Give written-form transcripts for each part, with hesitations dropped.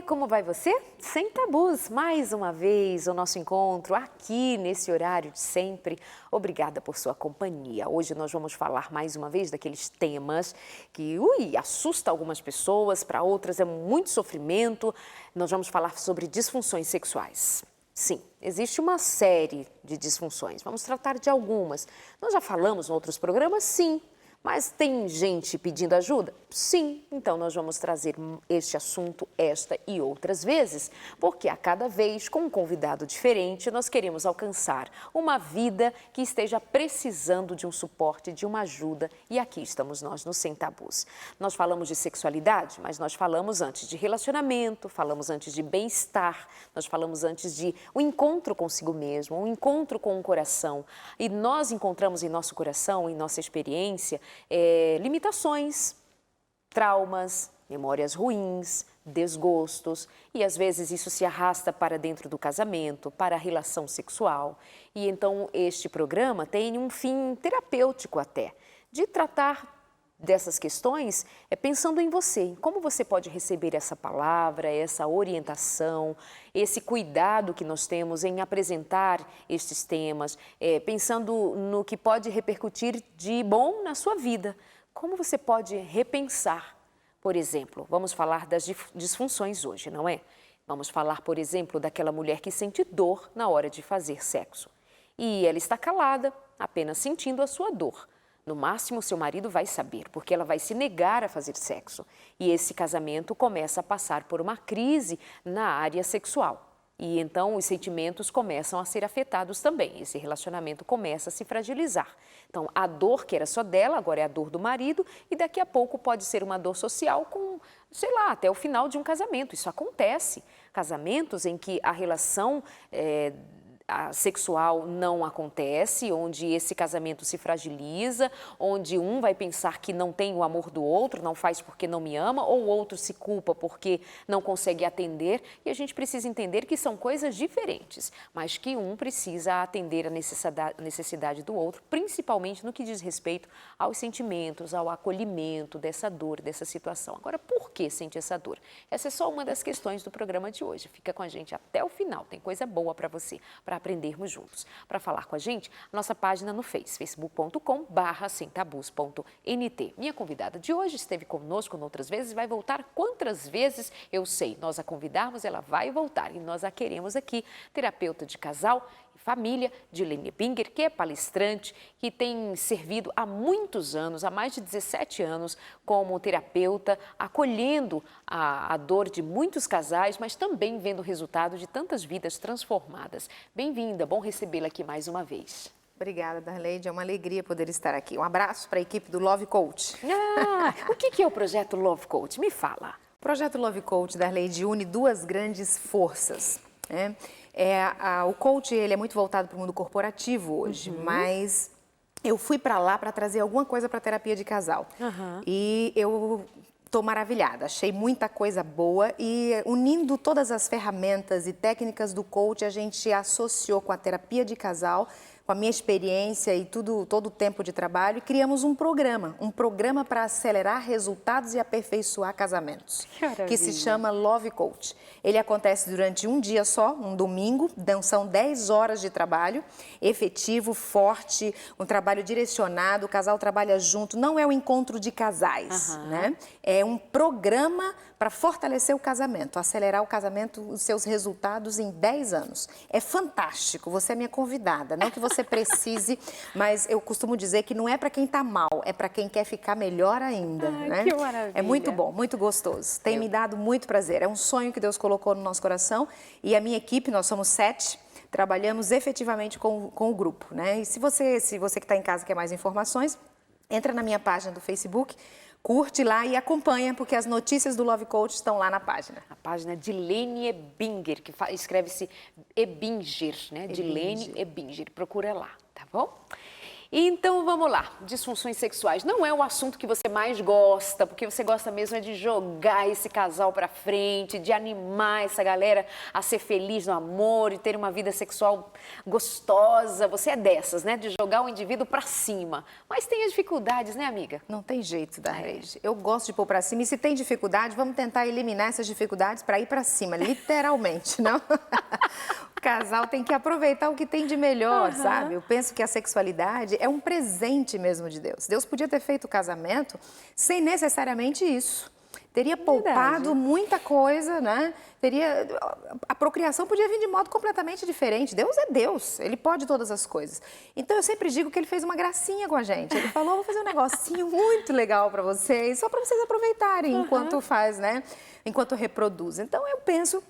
como vai você? Sem tabus, mais uma vez o nosso encontro aqui nesse horário de sempre. Obrigada por sua companhia. Hoje nós vamos falar mais uma vez daqueles temas que, assusta algumas pessoas, para outras é muito sofrimento. Nós vamos falar sobre disfunções sexuais. Sim, existe uma série de disfunções. Vamos tratar de algumas. Nós já falamos em outros programas? Sim. Mas tem gente pedindo ajuda? Sim. Então nós vamos trazer este assunto esta e outras vezes, porque a cada vez, com um convidado diferente, nós queremos alcançar uma vida que esteja precisando de um suporte, de uma ajuda, e aqui estamos nós no Sem Tabus. Nós falamos de sexualidade, mas nós falamos antes de relacionamento, falamos antes de bem-estar, nós falamos antes de um encontro consigo mesmo, um encontro com o coração, e nós encontramos em nosso coração, em nossa experiência, limitações, traumas, memórias ruins, desgostos, e às vezes isso se arrasta para dentro do casamento, para a relação sexual. E então este programa tem um fim terapêutico até, de tratar dessas questões pensando em você, em como você pode receber essa palavra, essa orientação, esse cuidado que nós temos em apresentar estes temas, pensando no que pode repercutir de bom na sua vida. Como você pode repensar, por exemplo, vamos falar das disfunções hoje, não é? Vamos falar, por exemplo, daquela mulher que sente dor na hora de fazer sexo. E ela está calada, apenas sentindo a sua dor. No máximo, seu marido vai saber, porque ela vai se negar a fazer sexo. E esse casamento começa a passar por uma crise na área sexual. E então os sentimentos começam a ser afetados também. Esse relacionamento começa a se fragilizar. Então, a dor que era só dela, agora é a dor do marido, e daqui a pouco pode ser uma dor social com, sei lá, até o final de um casamento. Isso acontece. Casamentos em que a relação sexual não acontece, onde esse casamento se fragiliza, onde um vai pensar que não tem o amor do outro, não faz porque não me ama, ou o outro se culpa porque não consegue atender, e a gente precisa entender que são coisas diferentes, mas que um precisa atender a necessidade do outro, principalmente no que diz respeito aos sentimentos, ao acolhimento dessa dor, dessa situação. Agora, por que sente essa dor? Essa é só uma das questões do programa de hoje. Fica com a gente até o final, tem coisa boa para você, para aprendermos juntos. Para falar com a gente, nossa página no facebook.com/semtabus.nt. Minha convidada de hoje esteve conosco outras vezes, vai voltar quantas vezes eu sei. Nós a convidarmos, ela vai voltar e nós a queremos aqui. Terapeuta de casal e família, Dilene Ebinger, que é palestrante, que tem servido há muitos anos, há mais de 17 anos, como terapeuta, acolhendo a dor de muitos casais, mas também vendo o resultado de tantas vidas transformadas. Bem-vinda, bom recebê-la aqui mais uma vez. Obrigada, Darleide, é uma alegria poder estar aqui. Um abraço para a equipe do Love Coach. O que é o projeto Love Coach? Me fala. O projeto Love Coach, Darleide, une duas grandes forças, né? O coach ele é muito voltado para o mundo corporativo hoje, mas eu fui para lá para trazer alguma coisa para a terapia de casal. E eu estou maravilhada, achei muita coisa boa e unindo todas as ferramentas e técnicas do coach, a gente associou com a terapia de casal, com a minha experiência e todo o tempo de trabalho, e criamos um programa para acelerar resultados e aperfeiçoar casamentos, que se chama Love Coach. Ele acontece durante um dia só, um domingo, são 10 horas de trabalho, efetivo, forte, um trabalho direcionado, o casal trabalha junto, não é um encontro de casais, né? É um programa para fortalecer o casamento, acelerar o casamento, os seus resultados em 10 anos. É fantástico, você é minha convidada, não que você precise, mas eu costumo dizer que não é para quem está mal, é para quem quer ficar melhor ainda. Né? Que maravilha! É muito bom, muito gostoso, tem me dado muito prazer, é um sonho que Deus colocou no nosso coração e a minha equipe, nós somos 7, trabalhamos efetivamente com o grupo. Né? E se você que está em casa quer mais informações, entra na minha página do Facebook, curte lá e acompanha, porque as notícias do Love Coach estão lá na página. A página Dilene Ebinger, que escreve-se Ebinger, né? Dilene Ebinger. Procura lá, tá bom? Então vamos lá, disfunções sexuais. Não é o assunto que você mais gosta, porque você gosta mesmo é de jogar esse casal pra frente, de animar essa galera a ser feliz no amor e ter uma vida sexual gostosa. Você é dessas, né? De jogar o indivíduo pra cima. Mas tem as dificuldades, né, amiga? Não tem jeito, Darleide. Eu gosto de pôr pra cima e se tem dificuldade, vamos tentar eliminar essas dificuldades para ir pra cima, literalmente, não? O casal tem que aproveitar o que tem de melhor, sabe? Eu penso que a sexualidade é um presente mesmo de Deus. Deus podia ter feito o casamento sem necessariamente isso. Teria poupado muita coisa, né? A procriação podia vir de modo completamente diferente. Deus é Deus, Ele pode todas as coisas. Então eu sempre digo que Ele fez uma gracinha com a gente. Ele falou, vou fazer um negocinho muito legal para vocês, só para vocês aproveitarem enquanto faz, né? Enquanto reproduz. Então eu penso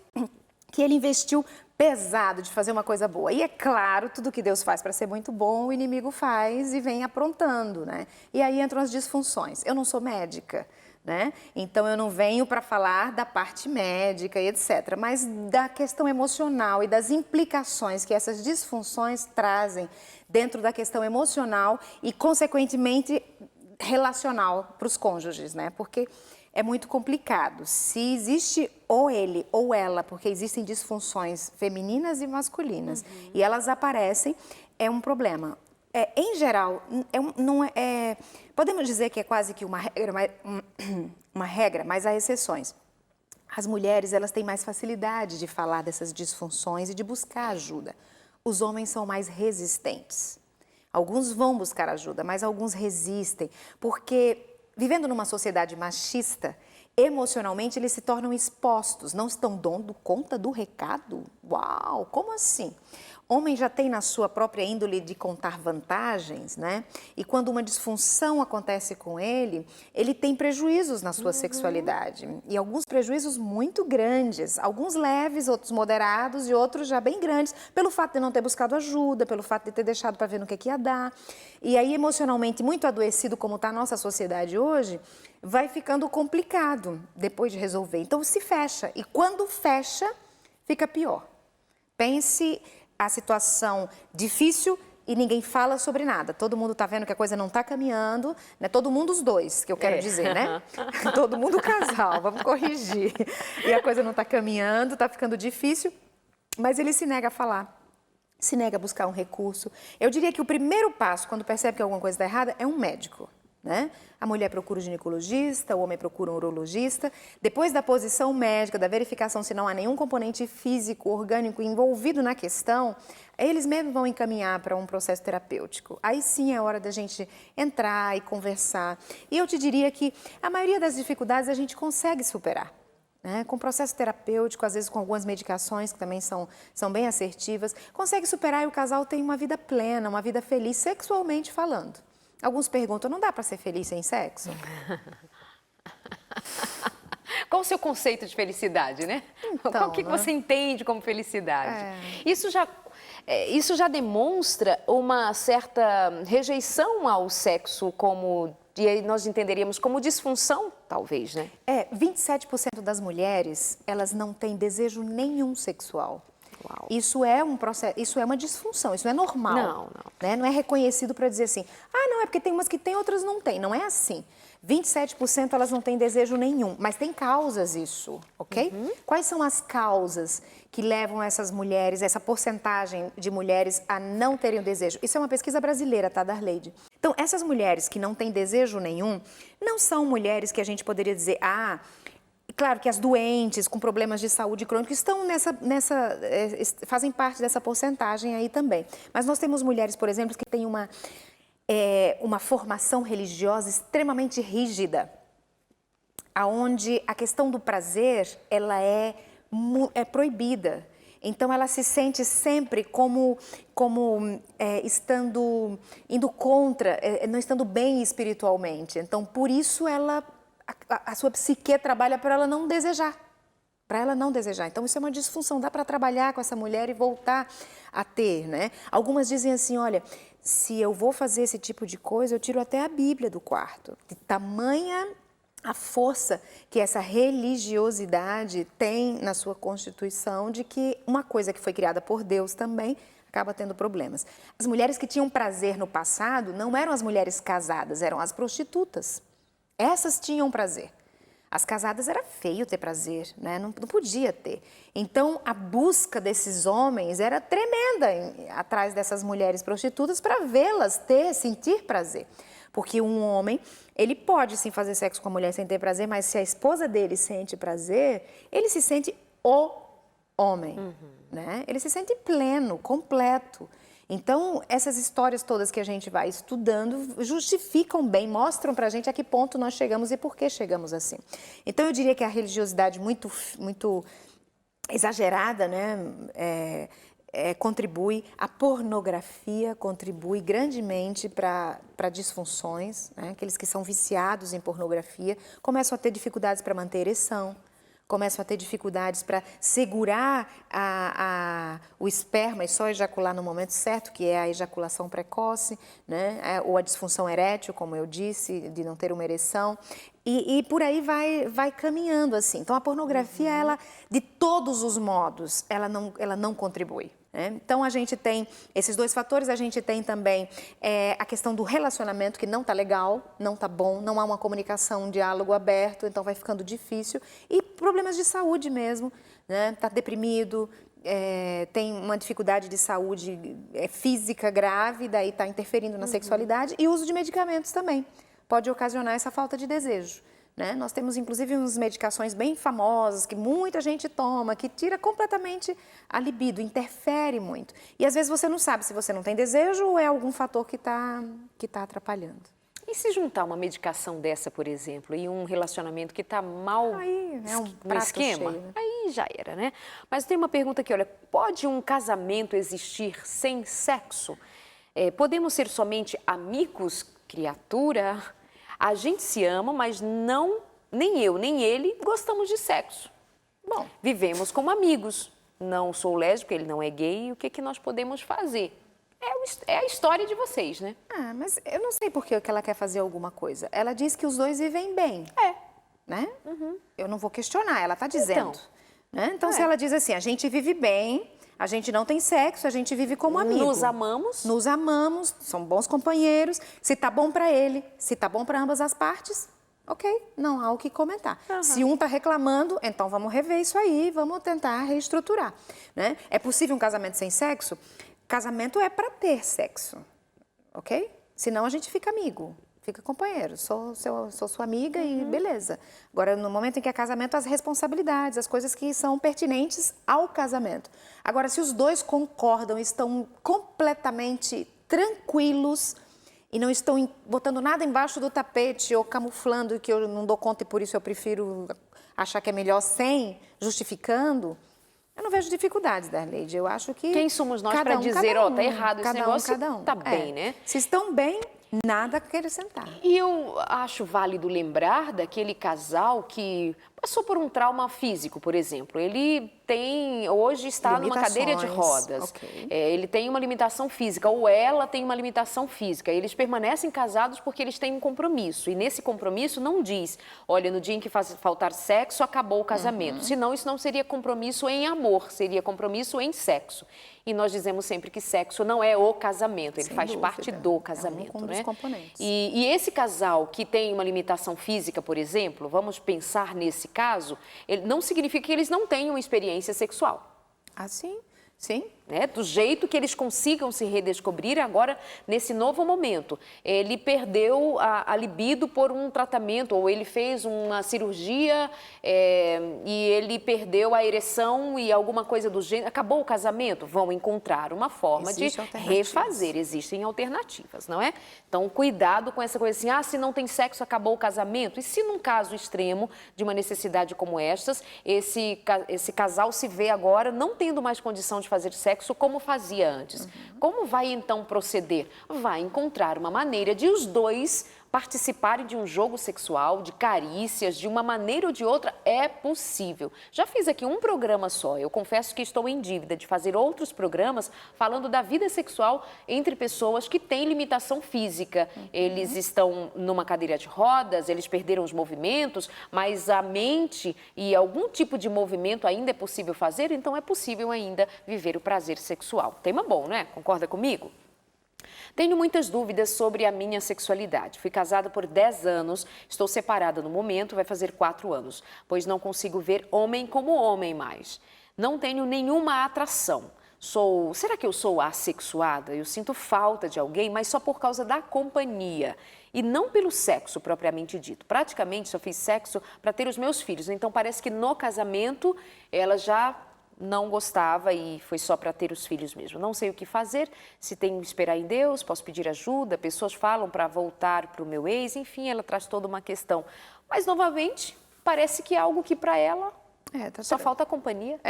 que Ele investiu pesado de fazer uma coisa boa. E é claro, tudo que Deus faz para ser muito bom, o inimigo faz e vem aprontando, né? E aí entram as disfunções. Eu não sou médica, né? Então eu não venho para falar da parte médica e etc, mas da questão emocional e das implicações que essas disfunções trazem dentro da questão emocional e consequentemente relacional para os cônjuges, né? Porque é muito complicado. Se existe ou ele ou ela, porque existem disfunções femininas e masculinas, e elas aparecem, é um problema. Em geral, podemos dizer que é quase que uma regra, mas há exceções. As mulheres, elas têm mais facilidade de falar dessas disfunções e de buscar ajuda. Os homens são mais resistentes. Alguns vão buscar ajuda, mas alguns resistem, porque vivendo numa sociedade machista, emocionalmente eles se tornam expostos, não estão dando conta do recado? Uau, como assim? Homem já tem na sua própria índole de contar vantagens, né? E quando uma disfunção acontece com ele, ele tem prejuízos na sua sexualidade. E alguns prejuízos muito grandes, alguns leves, outros moderados e outros já bem grandes, pelo fato de não ter buscado ajuda, pelo fato de ter deixado para ver no que ia dar. E aí, emocionalmente muito adoecido, como está a nossa sociedade hoje, vai ficando complicado depois de resolver. Então, se fecha. E quando fecha, fica pior. Pense a situação difícil e ninguém fala sobre nada. Todo mundo está vendo que a coisa não está caminhando, né? Todo mundo os dois, que eu quero dizer, né? Todo mundo o casal, vamos corrigir. E a coisa não está caminhando, está ficando difícil, mas ele se nega a falar, se nega a buscar um recurso. Eu diria que o primeiro passo, quando percebe que alguma coisa está errada, é um médico, né? A mulher procura o ginecologista, o homem procura um urologista. Depois da posição médica, da verificação se não há nenhum componente físico, orgânico envolvido na questão, eles mesmos vão encaminhar para um processo terapêutico. Aí sim é hora da gente entrar e conversar. E eu te diria que a maioria das dificuldades a gente consegue superar, né? Com processo terapêutico, às vezes com algumas medicações que também são bem assertivas, consegue superar e o casal tem uma vida plena, uma vida feliz, sexualmente falando. Alguns perguntam, não dá para ser feliz sem sexo? Qual o seu conceito de felicidade, né? Então, O que você entende como felicidade? Isso já demonstra uma certa rejeição ao sexo como, e aí nós entenderíamos como disfunção, talvez, né? 27% das mulheres, elas não têm desejo nenhum sexual. Uau. Isso é um processo, isso é uma disfunção, isso não é normal. Não. Né? Não é reconhecido para dizer assim, não, é porque tem umas que tem, outras não tem. Não é assim. 27% elas não têm desejo nenhum, mas tem causas isso, ok? Quais são as causas que levam essas mulheres, essa porcentagem de mulheres a não terem o desejo? Isso é uma pesquisa brasileira, tá, Darleide? Então, essas mulheres que não têm desejo nenhum, não são mulheres que a gente poderia dizer, claro que as doentes com problemas de saúde crônica estão fazem parte dessa porcentagem aí também. Mas nós temos mulheres, por exemplo, que têm uma formação religiosa extremamente rígida, aonde a questão do prazer ela é proibida. Então ela se sente sempre como indo contra, não estando bem espiritualmente. Então por isso a sua psique trabalha para ela não desejar. Então, isso é uma disfunção. Dá para trabalhar com essa mulher e voltar a ter, né? Algumas dizem assim, olha, se eu vou fazer esse tipo de coisa, eu tiro até a Bíblia do quarto. De tamanha a força que essa religiosidade tem na sua constituição de que uma coisa que foi criada por Deus também, acaba tendo problemas. As mulheres que tinham prazer no passado não eram as mulheres casadas, eram as prostitutas. Essas tinham prazer. As casadas era feio ter prazer, né? Não podia ter. Então, a busca desses homens era tremenda atrás dessas mulheres prostitutas para vê-las sentir prazer. Porque um homem, ele pode sim fazer sexo com a mulher sem ter prazer, mas se a esposa dele sente prazer, ele se sente o homem, né? Ele se sente pleno, completo. Então, essas histórias todas que a gente vai estudando justificam bem, mostram pra gente a que ponto nós chegamos e por que chegamos assim. Então, eu diria que a religiosidade muito exagerada, né, contribui, a pornografia contribui grandemente para disfunções, né? Aqueles que são viciados em pornografia começam a ter dificuldades para manter ereção, começam a ter dificuldades para segurar o esperma e só ejacular no momento certo, que é a ejaculação precoce, né? Ou a disfunção erétil, como eu disse, de não ter uma ereção. E por aí vai caminhando assim. Então, a pornografia, ela, de todos os modos, ela não contribui. Né? Então, a gente tem esses dois fatores, a gente tem também a questão do relacionamento que não está legal, não está bom, não há uma comunicação, um diálogo aberto, então vai ficando difícil. E problemas de saúde mesmo, né? Está deprimido, tem uma dificuldade de saúde física grave, daí está interferindo na sexualidade, e o uso de medicamentos também pode ocasionar essa falta de desejo. Né? Nós temos, inclusive, umas medicações bem famosas que muita gente toma, que tira completamente a libido, interfere muito. E, às vezes, você não sabe se você não tem desejo ou é algum fator que tá atrapalhando. E se juntar uma medicação dessa, por exemplo, e um relacionamento que está mal aí é um no esquema, cheio, né? Aí já era, né? Mas tem uma pergunta aqui, olha, pode um casamento existir sem sexo? Podemos ser somente amigos, criatura? A gente se ama, mas não, nem eu, nem ele gostamos de sexo. Bom, vivemos como amigos. Não sou lésbica, ele não é gay, o que nós podemos fazer? É a história de vocês, né? Ah, mas eu não sei por que ela quer fazer alguma coisa. Ela diz que os dois vivem bem. Né? Eu não vou questionar, ela está dizendo. Então, né? Então se ela diz assim, a gente vive bem, a gente não tem sexo, a gente vive como amigo. Nos amamos. Nos amamos, são bons companheiros. Se tá bom para ele, se tá bom para ambas as partes, ok, não há o que comentar. Se um tá reclamando, então vamos rever isso aí, vamos tentar reestruturar. Né? É possível um casamento sem sexo? Casamento é para ter sexo, ok? Senão a gente fica amigo. Fica companheiro, sou sua amiga e beleza. Agora, no momento em que é casamento, as responsabilidades, as coisas que são pertinentes ao casamento. Agora, se os dois concordam, estão completamente tranquilos e não estão botando nada embaixo do tapete ou camuflando que eu não dou conta e por isso eu prefiro achar que é melhor sem, justificando, eu não vejo dificuldades, Darleide. Eu acho que... Quem somos nós para dizer, ó, tá errado esse negócio, cada um. Tá bem, né? Se estão bem... Nada a acrescentar. E eu acho válido lembrar daquele casal que passou por um trauma físico, por exemplo. Ele hoje está numa cadeira de rodas. Okay. Ele tem uma limitação física, ou ela tem uma limitação física. Eles permanecem casados porque eles têm um compromisso. E nesse compromisso não diz, olha, no dia em que faltar sexo, acabou o casamento. Senão isso não seria compromisso em amor, seria compromisso em sexo. E nós dizemos sempre que sexo não é o casamento, ele faz parte do casamento, um dos né? componentes. E esse casal que tem uma limitação física, por exemplo, vamos pensar nesse caso, não significa que eles não tenham experiência sexual. Ah, sim, sim. Do jeito que eles consigam se redescobrir agora, nesse novo momento. Ele perdeu a libido por um tratamento, ou ele fez uma cirurgia e ele perdeu a ereção e alguma coisa do gênero. Acabou o casamento? Vão encontrar uma forma de refazer. Existem alternativas, não é? Então, cuidado com essa coisa assim, se não tem sexo, acabou o casamento. E se num caso extremo de uma necessidade como estas, esse casal se vê agora não tendo mais condição de fazer sexo como fazia antes. Como vai então proceder? Vai encontrar uma maneira de os dois participarem de um jogo sexual, de carícias, de uma maneira ou de outra, é possível. Já fiz aqui um programa só, eu confesso que estou em dívida de fazer outros programas falando da vida sexual entre pessoas que têm limitação física. Eles estão numa cadeira de rodas, eles perderam os movimentos, mas a mente e algum tipo de movimento ainda é possível fazer, então é possível ainda viver o prazer sexual. Tema bom, né? Concorda comigo? Tenho muitas dúvidas sobre a minha sexualidade. Fui casada por 10 anos, estou separada no momento, vai fazer 4 anos, pois não consigo ver homem como homem mais. Não tenho nenhuma atração. Será que eu sou assexuada? Eu sinto falta de alguém, mas só por causa da companhia e não pelo sexo propriamente dito. Praticamente só fiz sexo para ter os meus filhos, então parece que no casamento ela já não gostava e foi só para ter os filhos mesmo. Não sei o que fazer, se tenho que esperar em Deus, posso pedir ajuda, pessoas falam para voltar para o meu ex, enfim, ela traz toda uma questão. Mas, novamente, parece que é algo que para ela só falta companhia.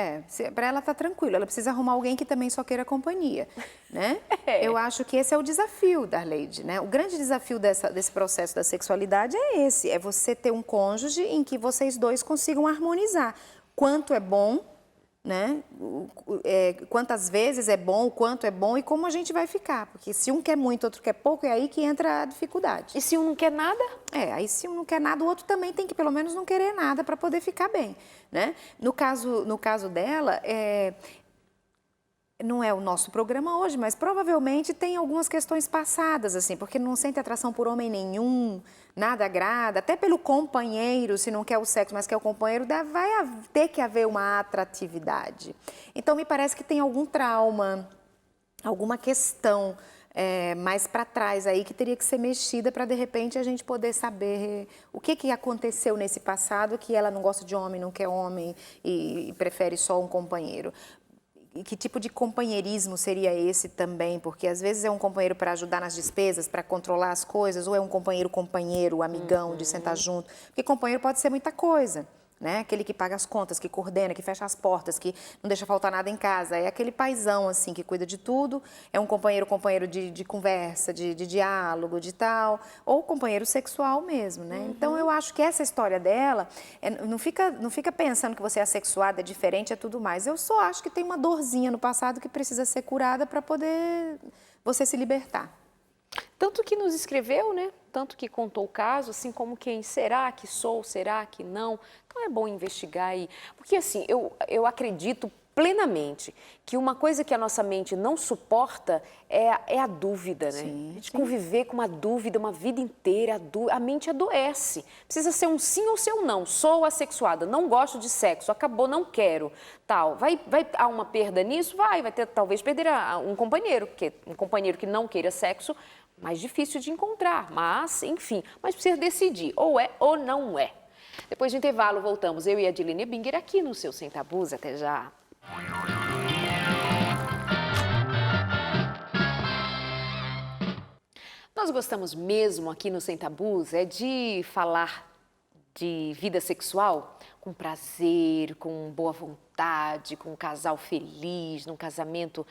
Para ela tá tranquilo, ela precisa arrumar alguém que também só queira companhia, né? Eu acho que esse é o desafio, Darleide, né? O grande desafio desse processo da sexualidade é esse, é você ter um cônjuge em que vocês dois consigam harmonizar. Quanto é bom, né? Quantas vezes é bom, o quanto é bom e como a gente vai ficar. Porque se um quer muito, outro quer pouco, é aí que entra a dificuldade. E se um não quer nada? Aí se um não quer nada, o outro também tem que pelo menos não querer nada para poder ficar bem, né? No caso dela, não é o nosso programa hoje, mas provavelmente tem algumas questões passadas, assim, porque não sente atração por homem nenhum, nada agrada, até pelo companheiro, se não quer o sexo, mas quer o companheiro, vai ter que haver uma atratividade. Então, me parece que tem algum trauma, alguma questão mais para trás aí que teria que ser mexida para, de repente, a gente poder saber o que aconteceu nesse passado, que ela não gosta de homem, não quer homem e prefere só um companheiro. E que tipo de companheirismo seria esse também? Porque às vezes é um companheiro para ajudar nas despesas, para controlar as coisas, ou é um companheiro, amigão, de sentar junto. Porque companheiro pode ser muita coisa, né? Aquele que paga as contas, que coordena, que fecha as portas, que não deixa faltar nada em casa. É aquele paizão, assim, que cuida de tudo. É um companheiro de conversa, de diálogo, de tal. Ou companheiro sexual mesmo, né? Então, eu acho que essa história dela, não fica pensando que você é assexuada, é diferente, é tudo mais. Eu só acho que tem uma dorzinha no passado que precisa ser curada para poder você se libertar. Tanto que nos escreveu, né? Tanto que contou o caso, assim como quem será que sou, será que não. Então é bom investigar aí. Porque assim, eu acredito plenamente que uma coisa que a nossa mente não suporta é a dúvida, né? Sim, a gente conviver com uma dúvida uma vida inteira, a mente adoece. Precisa ser um sim ou ser um não. Sou assexuada, não gosto de sexo, acabou, não quero, tal. Vai há uma perda nisso? Vai ter, talvez perder um companheiro, porque um companheiro que não queira sexo, mais difícil de encontrar, mas, enfim, mas precisa decidir, ou é ou não é. Depois do intervalo, voltamos, eu e a Adilene Binger aqui no seu Sem Tabus, até já. Nós gostamos mesmo aqui no Sem Tabus de falar de vida sexual com prazer, com boa vontade, com um casal feliz, num casamento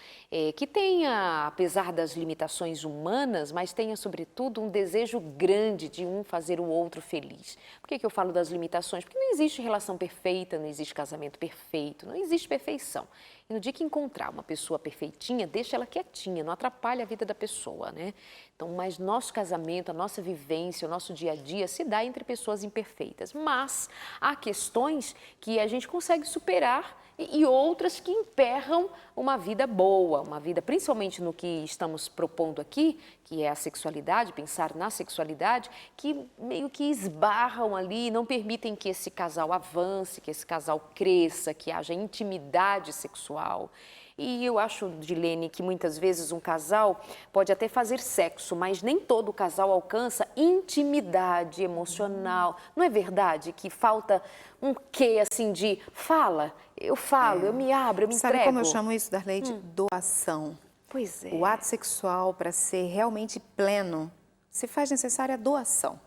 que tenha, apesar das limitações humanas, mas tenha, sobretudo, um desejo grande de um fazer o outro feliz. Por que eu falo das limitações? Porque não existe relação perfeita, não existe casamento perfeito, não existe perfeição. E no dia que encontrar uma pessoa perfeitinha, deixa ela quietinha, não atrapalha a vida da pessoa, né? Então, mas nosso casamento, a nossa vivência, o nosso dia a dia se dá entre pessoas imperfeitas. Mas há questões que a gente consegue superar e outras que emperram uma vida boa, uma vida, principalmente no que estamos propondo aqui, que é a sexualidade, pensar na sexualidade, que meio que esbarram ali, não permitem que esse casal avance, que esse casal cresça, que haja intimidade sexual. E eu acho, Dilene, que muitas vezes um casal pode até fazer sexo, mas nem todo casal alcança intimidade emocional. Não é verdade que falta um quê, assim, de fala, eu falo, eu me abro, eu me entrego? Sabe como eu chamo isso, Darleide? Doação. Pois é. O ato sexual, para ser realmente pleno, se faz necessária a doação.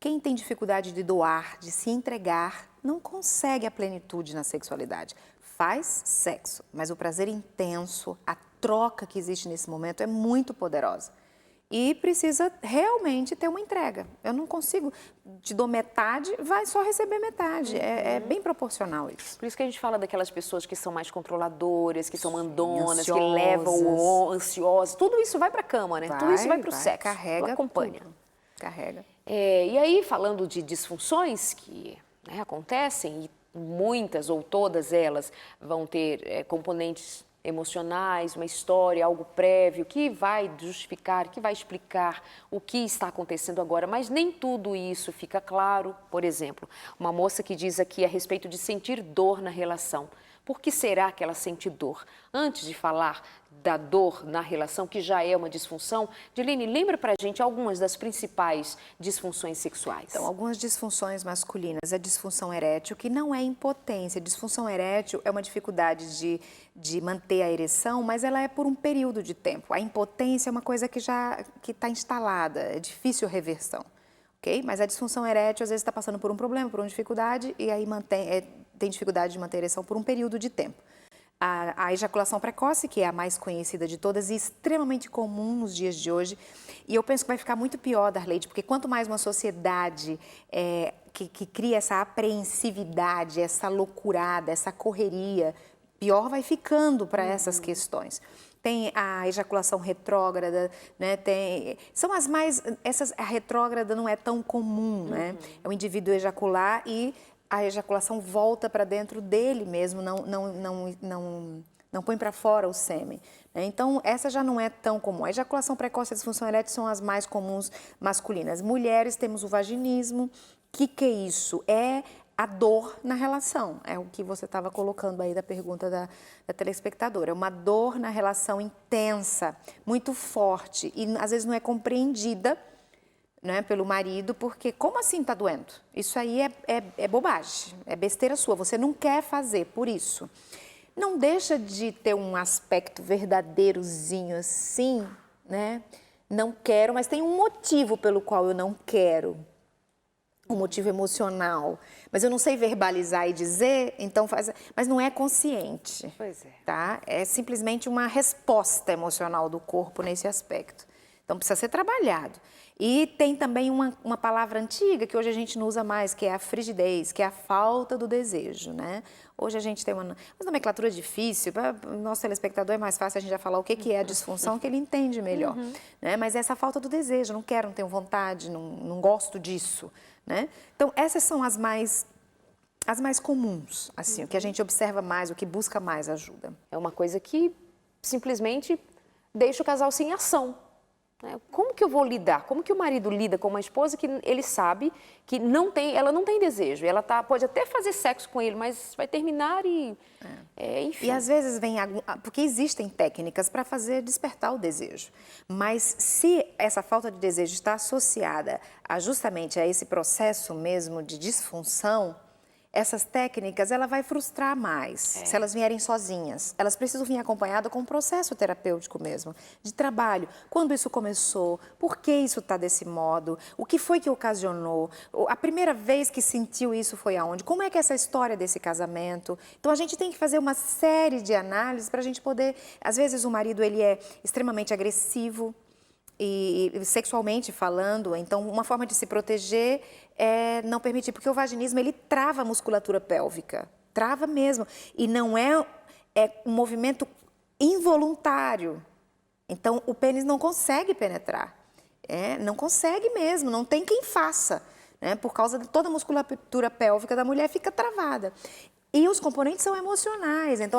Quem tem dificuldade de doar, de se entregar, não consegue a plenitude na sexualidade. Faz sexo, mas o prazer intenso, a troca que existe nesse momento é muito poderosa. e precisa realmente ter uma entrega. Eu não consigo, te dou metade, vai só receber metade. É bem proporcional isso. Por isso que a gente fala daquelas pessoas que são mais controladoras, que são mandonas, ansiosas. que levam ansiosas. Tudo isso vai para a cama, né? Tudo isso vai para o sexo. Carrega, acompanha. Tudo. Carrega. E aí, falando de disfunções que, né, acontecem, e muitas ou todas elas vão ter componentes emocionais, uma história, algo prévio que vai justificar, que vai explicar o que está acontecendo agora, mas nem tudo isso fica claro. Por exemplo, uma moça que diz aqui a respeito de sentir dor na relação. Por que será que ela sente dor? Antes de falar da dor na relação, que já é uma disfunção, Dilene, lembra pra gente algumas das principais disfunções sexuais. Então, algumas disfunções masculinas, a disfunção erétil, que não é impotência. Disfunção erétil é uma dificuldade de manter a ereção, mas ela é por um período de tempo. A impotência é uma coisa que já está instalada, é difícil reversão. Okay? Mas a disfunção erétil, às vezes, está passando por um problema, por uma dificuldade, e aí tem dificuldade de manter a ereção por um período de tempo. A ejaculação precoce, que é a mais conhecida de todas e extremamente comum nos dias de hoje, e eu penso que vai ficar muito pior, Darleide, porque quanto mais uma sociedade que cria essa apreensividade, essa loucurada, essa correria, pior vai ficando para essas questões. Tem a ejaculação retrógrada, né? São as mais... a retrógrada não é tão comum, né? É o indivíduo ejacular e a ejaculação volta para dentro dele mesmo, não põe para fora o sêmen. Né? Então, essa já não é tão comum. A ejaculação precoce e a disfunção erétil são as mais comuns masculinas. Mulheres, temos o vaginismo. O que é isso? É a dor na relação. É o que você estava colocando aí da pergunta da telespectadora. É uma dor na relação intensa, muito forte e às vezes não é compreendida, né, pelo marido, porque como assim está doendo? Isso aí é bobagem, é besteira sua, você não quer fazer por isso. Não deixa de ter um aspecto verdadeirozinho assim, né? Não quero, mas tem um motivo pelo qual eu não quero. Um motivo emocional, mas eu não sei verbalizar e dizer, então mas não é consciente. Pois é. Tá? É simplesmente uma resposta emocional do corpo nesse aspecto. Então precisa ser trabalhado. E tem também uma palavra antiga que hoje a gente não usa mais, que é a frigidez, que é a falta do desejo, né? Hoje a gente tem uma nomenclatura difícil, para o nosso telespectador é mais fácil a gente já falar o que é a disfunção, que ele entende melhor. Né? Mas essa falta do desejo, não quero, não tenho vontade, não gosto disso. Né? Então, essas são as mais comuns, assim, o que a gente observa mais, o que busca mais ajuda. É uma coisa que simplesmente deixa o casal sem ação. Como que eu vou lidar? Como que o marido lida com uma esposa que ele sabe que ela não tem desejo? Ela pode até fazer sexo com ele, mas vai terminar e... enfim. E às vezes porque existem técnicas para fazer despertar o desejo. Mas se essa falta de desejo está associada justamente a esse processo mesmo de disfunção, essas técnicas, ela vai frustrar mais se elas vierem sozinhas. Elas precisam vir acompanhadas com um processo terapêutico mesmo, de trabalho. Quando isso começou? Por que isso está desse modo? O que foi que ocasionou? A primeira vez que sentiu isso foi aonde? Como é que é essa história desse casamento? Então, a gente tem que fazer uma série de análises para a gente poder... Às vezes, o marido ele é extremamente agressivo, e sexualmente falando, então uma forma de se proteger é não permitir, porque o vaginismo ele trava a musculatura pélvica, trava mesmo, e não é um movimento involuntário, então o pênis não consegue penetrar, não consegue mesmo, não tem quem faça, né? Por causa de toda a musculatura pélvica da mulher fica travada. E os componentes são emocionais, então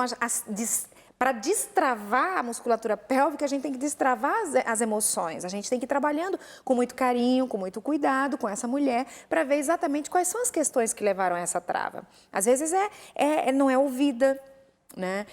para destravar a musculatura pélvica, a gente tem que destravar as emoções. A gente tem que ir trabalhando com muito carinho, com muito cuidado com essa mulher, para ver exatamente quais são as questões que levaram a essa trava. Às vezes não é ouvida, né?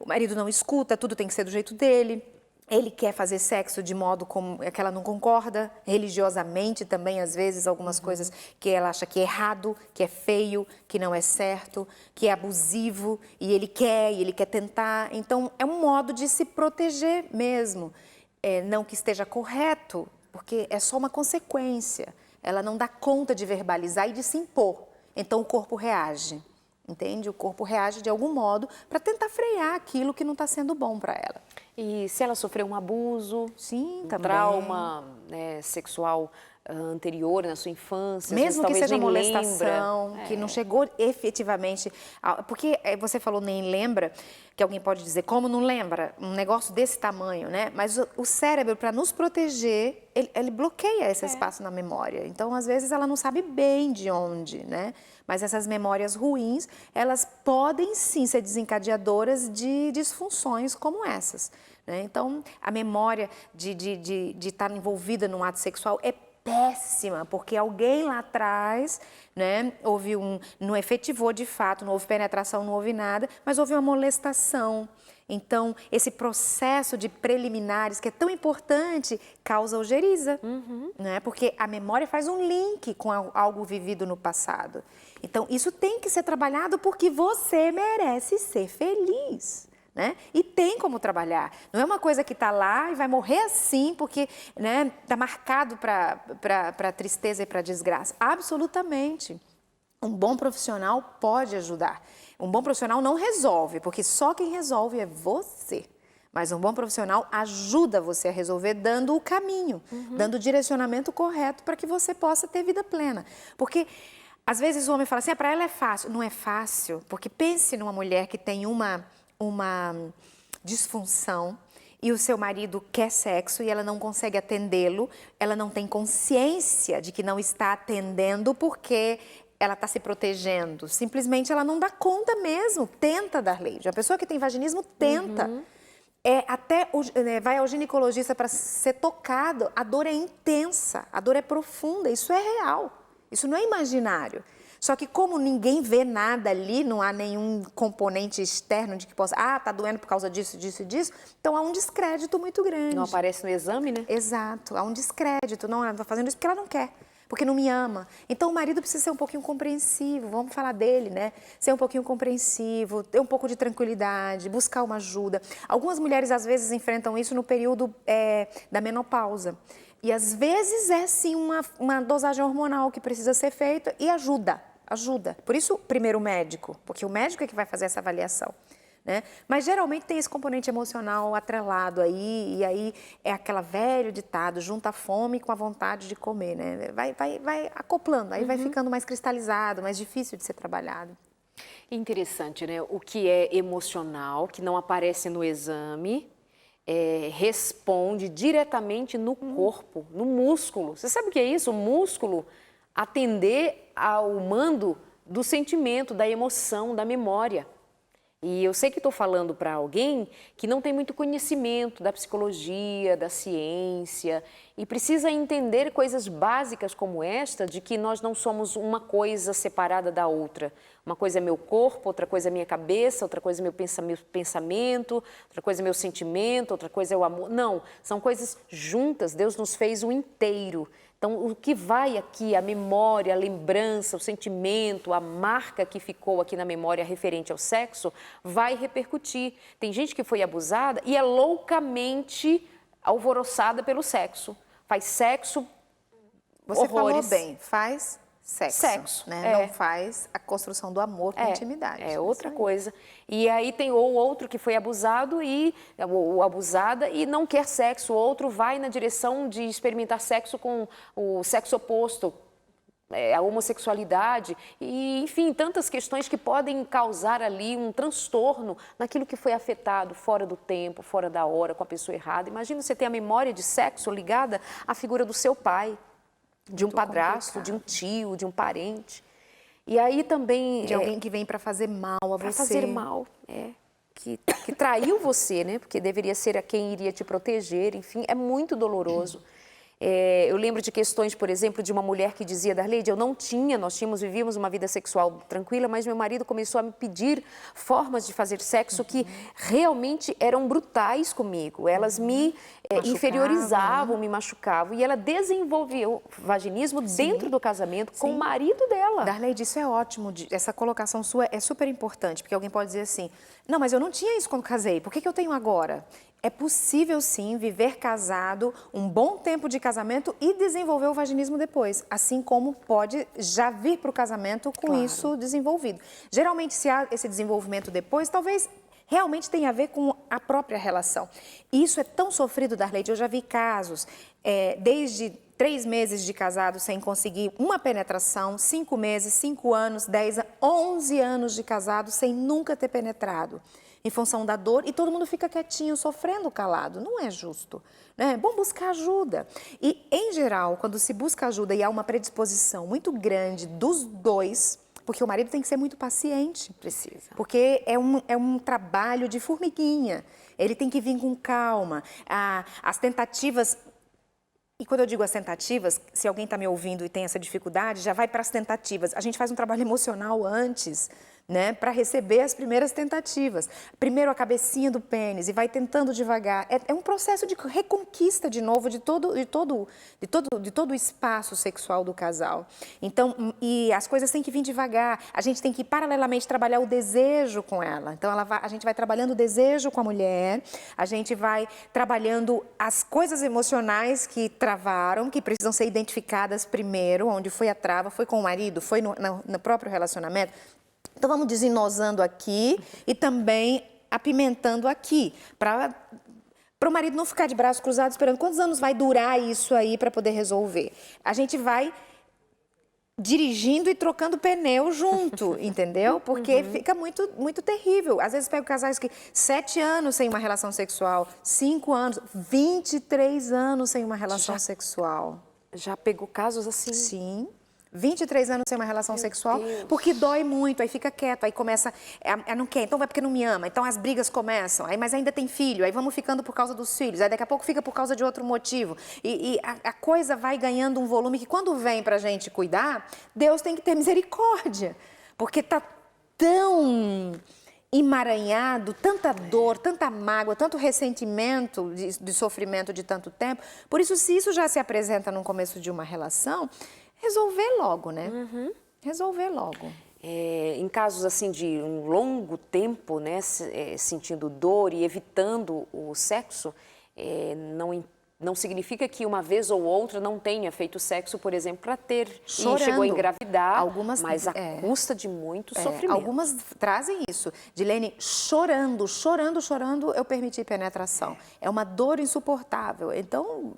O marido não escuta, tudo tem que ser do jeito dele. Ele quer fazer sexo de modo como que ela não concorda, religiosamente também, às vezes, algumas coisas que ela acha que é errado, que é feio, que não é certo, que é abusivo, e ele quer tentar. Então, é um modo de se proteger mesmo. Não que esteja correto, porque é só uma consequência. Ela não dá conta de verbalizar e de se impor. Então, o corpo reage. Entende? O corpo reage de algum modo para tentar frear aquilo que não está sendo bom para ela. E se ela sofreu um abuso, Sim, um também. trauma, né, sexual anterior na sua infância, às vezes Mesmo que talvez seja nem molestação, lembra. que não chegou efetivamente... Porque você falou nem lembra, que alguém pode dizer, como não lembra? Um negócio desse tamanho, né? Mas o cérebro, para nos proteger, ele bloqueia esse espaço na memória. Então, às vezes, ela não sabe bem de onde, né? Mas essas memórias ruins, elas podem sim ser desencadeadoras de disfunções como essas, né? Então, a memória de estar envolvida num ato sexual é péssima, porque alguém lá atrás, né, não efetivou de fato, não houve penetração, não houve nada, mas houve uma molestação. Então, esse processo de preliminares, que é tão importante, causa algeriza, né? Porque a memória faz um link com algo vivido no passado. Então, isso tem que ser trabalhado porque você merece ser feliz. Né? E tem como trabalhar. Não é uma coisa que está lá e vai morrer assim porque está marcado para tristeza e para desgraça. Absolutamente. Um bom profissional pode ajudar. Um bom profissional não resolve, porque só quem resolve é você. Mas um bom profissional ajuda você a resolver dando o caminho, dando o direcionamento correto para que você possa ter vida plena. Porque às vezes o homem fala assim, para ela é fácil. Não é fácil, porque pense numa mulher que tem uma disfunção e o seu marido quer sexo e ela não consegue atendê-lo, ela não tem consciência de que não está atendendo porque ela está se protegendo. Simplesmente ela não dá conta mesmo, tenta dar leite. A pessoa que tem vaginismo tenta. Vai ao ginecologista para ser tocado, a dor é intensa, a dor é profunda, isso é real, isso não é imaginário. Só que como ninguém vê nada ali, não há nenhum componente externo de que possa... tá doendo por causa disso, disso e disso. Então, há um descrédito muito grande. Não aparece no exame, né? Exato, há um descrédito. Não, ela está fazendo isso porque ela não quer, porque não me ama. Então, o marido precisa ser um pouquinho compreensivo, vamos falar dele, né? Ser um pouquinho compreensivo, ter um pouco de tranquilidade, buscar uma ajuda. Algumas mulheres, às vezes, enfrentam isso no período da menopausa. E, às vezes, é, sim, uma dosagem hormonal que precisa ser feita e ajuda. Por isso, primeiro o médico, porque o médico é que vai fazer essa avaliação, né? Mas geralmente tem esse componente emocional atrelado aí, e aí é aquela velho ditado, junta a fome com a vontade de comer, né? Vai acoplando, aí vai ficando mais cristalizado, mais difícil de ser trabalhado. Interessante, né? O que é emocional, que não aparece no exame, responde diretamente no corpo, no músculo. Você sabe o que é isso? O músculo atender ao mando do sentimento, da emoção, da memória. E eu sei que estou falando para alguém que não tem muito conhecimento da psicologia, da ciência, e precisa entender coisas básicas como esta, de que nós não somos uma coisa separada da outra. Uma coisa é meu corpo, outra coisa é minha cabeça, outra coisa é meu pensamento, outra coisa é meu sentimento, outra coisa é o amor. Não, são coisas juntas, Deus nos fez o inteiro. Então, o que vai aqui, a memória, a lembrança, o sentimento, a marca que ficou aqui na memória referente ao sexo, vai repercutir. Tem gente que foi abusada e é loucamente alvoroçada pelo sexo. Faz sexo, Você horrores. falou bem, faz sexo, né? Não faz a construção do amor com intimidade. É outra coisa. E aí tem ou outro que foi abusado ou abusada e não quer sexo, o outro vai na direção de experimentar sexo com o sexo oposto, a homossexualidade, e enfim, tantas questões que podem causar ali um transtorno naquilo que foi afetado fora do tempo, fora da hora, com a pessoa errada. Imagina você ter a memória de sexo ligada à figura do seu pai, de um padrasto, de um tio, de um parente. E aí também... De alguém que vem para fazer mal a você. Para fazer mal, que traiu você, né? Porque deveria ser a quem iria te proteger, enfim, é muito doloroso. Eu lembro de questões, por exemplo, de uma mulher que dizia, Darleide, vivíamos uma vida sexual tranquila, mas meu marido começou a me pedir formas de fazer sexo que realmente eram brutais comigo. Elas me inferiorizavam, me machucavam. E ela desenvolveu vaginismo dentro do casamento com o marido dela. Darleide, isso é ótimo, essa colocação sua é super importante, porque alguém pode dizer assim, não, mas eu não tinha isso quando casei, por que eu tenho agora? É possível, sim, viver casado, um bom tempo de casamento e desenvolver o vaginismo depois, assim como pode já vir para o casamento com isso desenvolvido. Geralmente, se há esse desenvolvimento depois, talvez realmente tem a ver com a própria relação. E isso é tão sofrido, Darleide, eu já vi casos, desde 3 meses de casado sem conseguir uma penetração, 5 meses, 5 anos, 10, 11 anos de casado sem nunca ter penetrado, em função da dor, e todo mundo fica quietinho, sofrendo calado. Não é justo, né? É bom buscar ajuda. E, em geral, quando se busca ajuda e há uma predisposição muito grande dos dois, porque o marido tem que ser muito paciente. Precisa. Porque é um trabalho de formiguinha. Ele tem que vir com calma. As tentativas... E quando eu digo as tentativas, se alguém está me ouvindo e tem essa dificuldade, já vai para as tentativas. A gente faz um trabalho emocional antes, né, para receber as primeiras tentativas. Primeiro a cabecinha do pênis e vai tentando devagar. É um processo de reconquista de novo de todo o espaço sexual do casal. Então, e as coisas têm que vir devagar. A gente tem que paralelamente trabalhar o desejo com ela. Então, a gente vai trabalhando o desejo com a mulher, a gente vai trabalhando as coisas emocionais que travaram, que precisam ser identificadas primeiro, onde foi a trava, foi com o marido, foi no próprio relacionamento. Então, vamos desenosando aqui e também apimentando aqui, para o marido não ficar de braços cruzados esperando quantos anos vai durar isso aí para poder resolver. A gente vai dirigindo e trocando pneu junto, entendeu? Porque fica muito, muito terrível. Às vezes pego casais que 7 anos sem uma relação sexual, 5 anos, 23 anos sem uma relação sexual. Já pegou casos assim? Sim. 23 anos sem uma relação sexual, Deus. porque dói muito, aí fica quieto, aí começa, não quer, então vai porque não me ama, então as brigas começam, aí mas ainda tem filho, aí vamos ficando por causa dos filhos, aí daqui a pouco fica por causa de outro motivo, e a coisa vai ganhando um volume que quando vem pra gente cuidar, Deus tem que ter misericórdia, porque tá tão emaranhado, tanta dor, tanta mágoa, tanto ressentimento de sofrimento de tanto tempo, por isso se isso já se apresenta no começo de uma relação, resolver logo, né? Resolver logo. Em casos assim de um longo tempo, né, sentindo dor e evitando o sexo, não significa que uma vez ou outra não tenha feito sexo, por exemplo, para ter Chorando. E chegou a engravidar, Algumas, mas à custa de muito sofrimento. Algumas trazem isso. Dilene, chorando, eu permiti penetração. É uma dor insuportável, então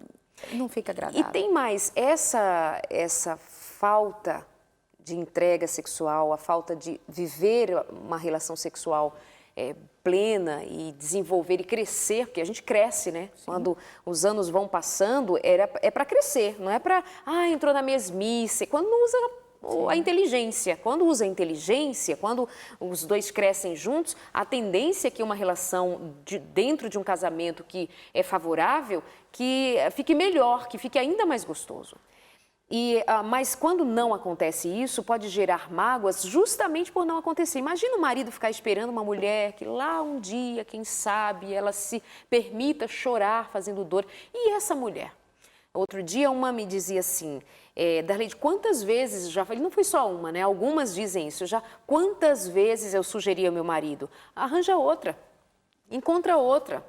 não fica agradável. E tem mais, essa falta de entrega sexual, a falta de viver uma relação sexual plena e desenvolver e crescer, porque a gente cresce, né? Sim. Quando os anos vão passando, é para crescer, não é para, entrou na mesmice. Quando não usa a inteligência. Quando usa a inteligência, quando os dois crescem juntos, a tendência é que uma relação dentro de um casamento que é favorável, que fique melhor, que fique ainda mais gostoso. Mas quando não acontece isso, pode gerar mágoas justamente por não acontecer. Imagina o marido ficar esperando uma mulher que lá um dia, quem sabe, ela se permita chorar fazendo dor. E essa mulher? Outro dia uma me dizia assim, Darleide, quantas vezes, já falei, não foi só uma, né? Algumas dizem isso, quantas vezes eu sugeri ao meu marido, arranja outra, encontra outra.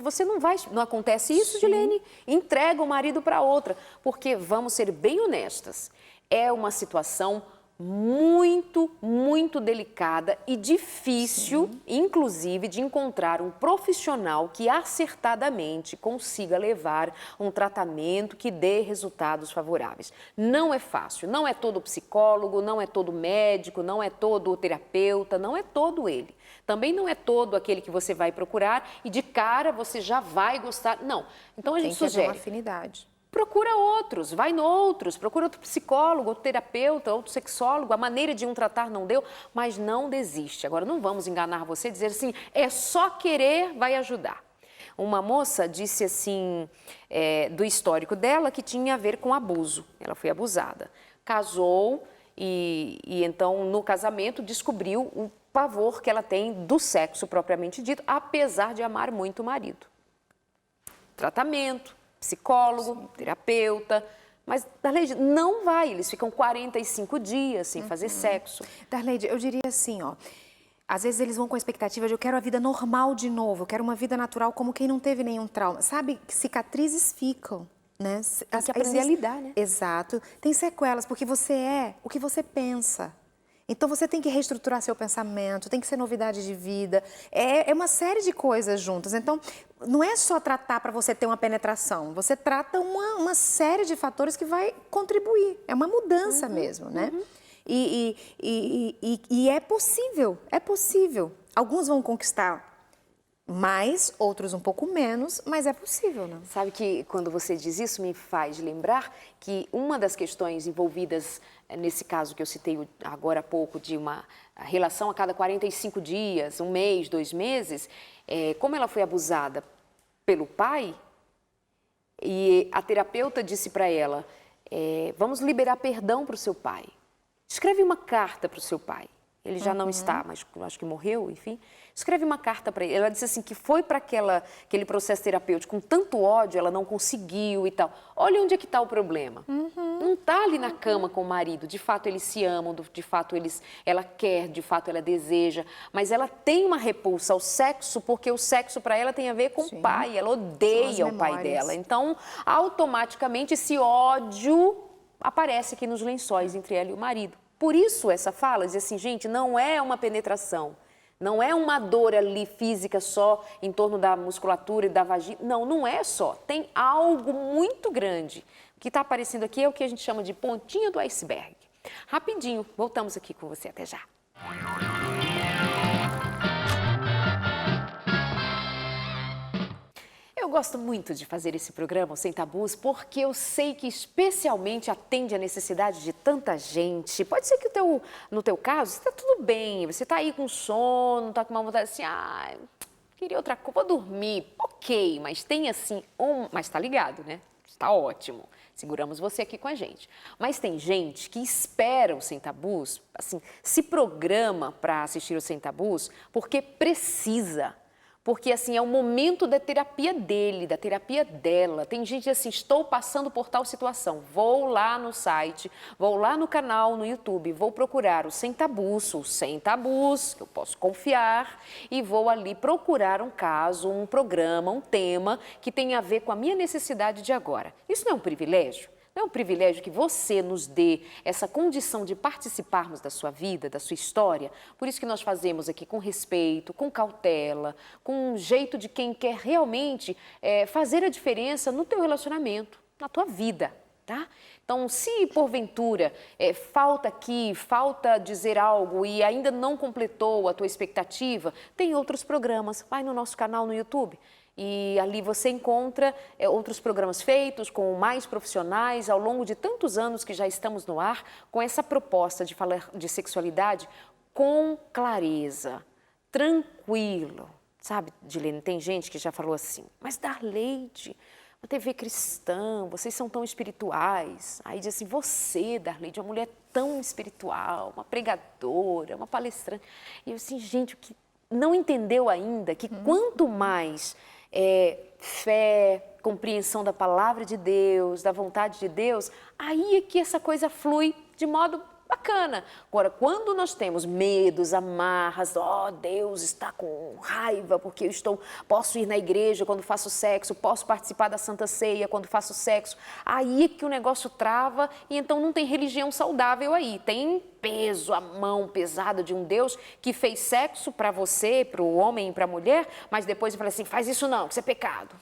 Você não acontece isso, Dilene? Entrega o marido para outra, porque vamos ser bem honestas, é uma situação muito, muito delicada e difícil, inclusive, de encontrar um profissional que acertadamente consiga levar um tratamento que dê resultados favoráveis. Não é fácil, não é todo psicólogo, não é todo médico, não é todo terapeuta, não é todo ele. Também não é todo aquele que você vai procurar e de cara você já vai gostar. Não. Então a gente sugere. Tem que haver uma afinidade. Procura outros, vai noutros, procura outro psicólogo, outro terapeuta, outro sexólogo. A maneira de um tratar não deu, mas não desiste. Agora, não vamos enganar você e dizer assim, é só querer, vai ajudar. Uma moça disse assim, do histórico dela, que tinha a ver com abuso. Ela foi abusada. Casou e então, no casamento, descobriu o pavor que ela tem do sexo propriamente dito, apesar de amar muito o marido. Tratamento, psicólogo, terapeuta, mas, Darleide, não vai, eles ficam 45 dias sem fazer sexo. Darleide, eu diria assim, às vezes eles vão com a expectativa de eu quero a vida normal de novo, eu quero uma vida natural como quem não teve nenhum trauma. Sabe, cicatrizes ficam, né? Tem que aprender a lidar, né? Exato. Tem sequelas, porque você é o que você pensa. Então você tem que reestruturar seu pensamento, tem que ser novidade de vida, é uma série de coisas juntas. Então não é só tratar para você ter uma penetração, você trata uma série de fatores que vai contribuir, é uma mudança mesmo, né? E é possível, é possível. Alguns vão conquistar mais, outros um pouco menos, mas é possível, né? Sabe que quando você diz isso me faz lembrar que uma das questões envolvidas nesse caso que eu citei agora há pouco de uma relação a cada 45 dias, um mês, 2 meses, como ela foi abusada pelo pai e a terapeuta disse para ela, vamos liberar perdão para o seu pai, escreve uma carta para o seu pai. Ele já não está, mas acho que morreu, enfim. Escreve uma carta para ele. Ela disse assim que foi para aquele processo terapêutico com tanto ódio, ela não conseguiu e tal. Olha onde é que está o problema. Não está ali na cama com o marido. De fato, eles se amam, de fato, ela quer, de fato, ela deseja. Mas ela tem uma repulsa ao sexo, porque o sexo para ela tem a ver com o pai. Ela odeia o pai dela. Então, automaticamente, esse ódio aparece aqui nos lençóis entre ela e o marido. Por isso essa fala diz assim, gente, não é uma penetração, não é uma dor ali física só em torno da musculatura e da vagina, não é só, tem algo muito grande. O que está aparecendo aqui é o que a gente chama de pontinha do iceberg. Rapidinho, voltamos aqui com você, até já. Eu gosto muito de fazer esse programa, o Sem Tabus, porque eu sei que especialmente atende a necessidade de tanta gente. Pode ser que no teu caso, está tudo bem, você está aí com sono, está com uma vontade assim, queria outra coisa, vou dormir, ok, mas tem assim, mas está ligado, né? Está ótimo, seguramos você aqui com a gente. Mas tem gente que espera o Sem Tabus, assim, se programa para assistir o Sem Tabus porque precisa. Porque, assim, é o momento da terapia dele, da terapia dela. Tem gente assim, estou passando por tal situação, vou lá no site, vou lá no canal, no YouTube, vou procurar o Sem Tabus, que eu posso confiar, e vou ali procurar um caso, um programa, um tema que tenha a ver com a minha necessidade de agora. Isso não é um privilégio? Não é um privilégio que você nos dê essa condição de participarmos da sua vida, da sua história? Por isso que nós fazemos aqui com respeito, com cautela, com um jeito de quem quer realmente fazer a diferença no teu relacionamento, na tua vida, tá? Então, se porventura falta dizer algo e ainda não completou a tua expectativa, tem outros programas, vai no nosso canal no YouTube. E ali você encontra outros programas feitos com mais profissionais ao longo de tantos anos que já estamos no ar, com essa proposta de falar de sexualidade com clareza, tranquilo. Sabe, Dilene, tem gente que já falou assim, mas Darleide, uma TV cristã, vocês são tão espirituais. Aí diz assim, você, Darleide, uma mulher tão espiritual, uma pregadora, uma palestrante. E eu assim, gente, o que não entendeu ainda que quanto mais fé, compreensão da palavra de Deus, da vontade de Deus, aí é que essa coisa flui de modo bacana. Agora, quando nós temos medos, amarras, Deus está com raiva porque posso ir na igreja quando faço sexo, posso participar da Santa Ceia quando faço sexo, aí é que o negócio trava e então não tem religião saudável aí, tem peso, a mão pesada de um Deus que fez sexo para você, para o homem e para a mulher, mas depois ele fala assim, faz isso não, que isso é pecado.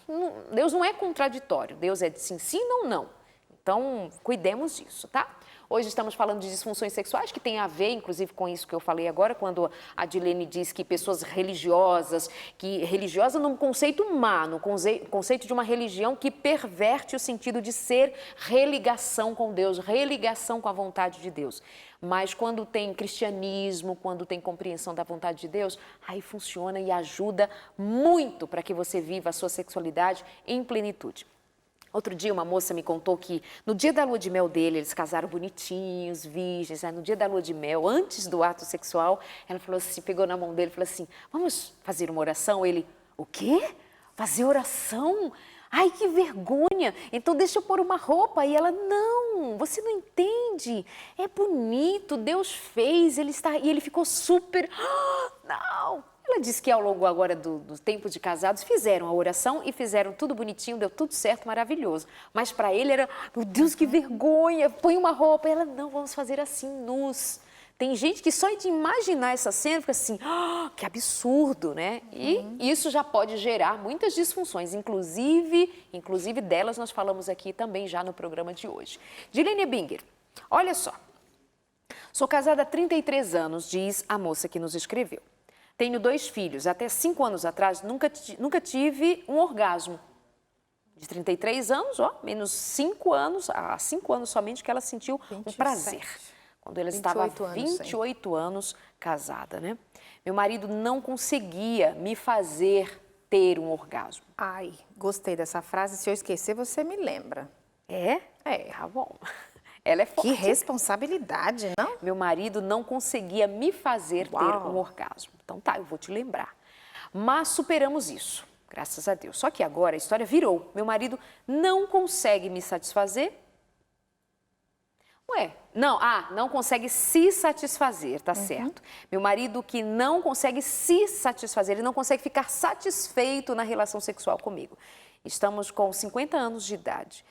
Deus não é contraditório, Deus é de sim, sim, não, não. Então, cuidemos disso, tá? Hoje estamos falando de disfunções sexuais, que tem a ver, inclusive, com isso que eu falei agora, quando a Dilene diz que pessoas religiosas, religiosa num conceito má, no conceito de uma religião que perverte o sentido de ser religação com Deus, religação com a vontade de Deus. Mas quando tem cristianismo, quando tem compreensão da vontade de Deus, aí funciona e ajuda muito para que você viva a sua sexualidade em plenitude. Outro dia uma moça me contou que no dia da lua de mel dele, eles casaram bonitinhos, virgens, no dia da lua de mel, antes do ato sexual, ela falou assim, pegou na mão dele e falou assim, vamos fazer uma oração? Ele, o quê? Fazer oração? Ai, que vergonha! Então deixa eu pôr uma roupa. E ela, não, você não entende. É bonito, Deus fez, e ele ficou super, não. Ela disse que ao longo agora do tempo de casados fizeram a oração e fizeram tudo bonitinho, deu tudo certo, maravilhoso. Mas para ele era, meu Deus, que vergonha, põe uma roupa. E ela, não, vamos fazer assim, nus. Tem gente que só de imaginar essa cena fica assim, "Ah, que absurdo, né? E isso já pode gerar muitas disfunções, inclusive delas nós falamos aqui também já no programa de hoje. Dilene Binger, olha só, sou casada há 33 anos, diz a moça que nos escreveu. Tenho 2 filhos, até 5 anos atrás nunca tive um orgasmo. De 33 anos, ó, menos 5 anos, há 5 anos somente que ela sentiu um prazer. Quando ela estava há 28 anos casada, né? Meu marido não conseguia me fazer ter um orgasmo. Ai, gostei dessa frase. Se eu esquecer, você me lembra. É? É, tá bom. Ela é forte. Que responsabilidade, não? Meu marido não conseguia me fazer ter um orgasmo. Então tá, eu vou te lembrar. Mas superamos isso, graças a Deus. Só que agora a história virou. Meu marido não consegue me satisfazer. Ué, não consegue se satisfazer, tá certo. Meu marido que não consegue se satisfazer, ele não consegue ficar satisfeito na relação sexual comigo. Estamos com 50 anos de idade.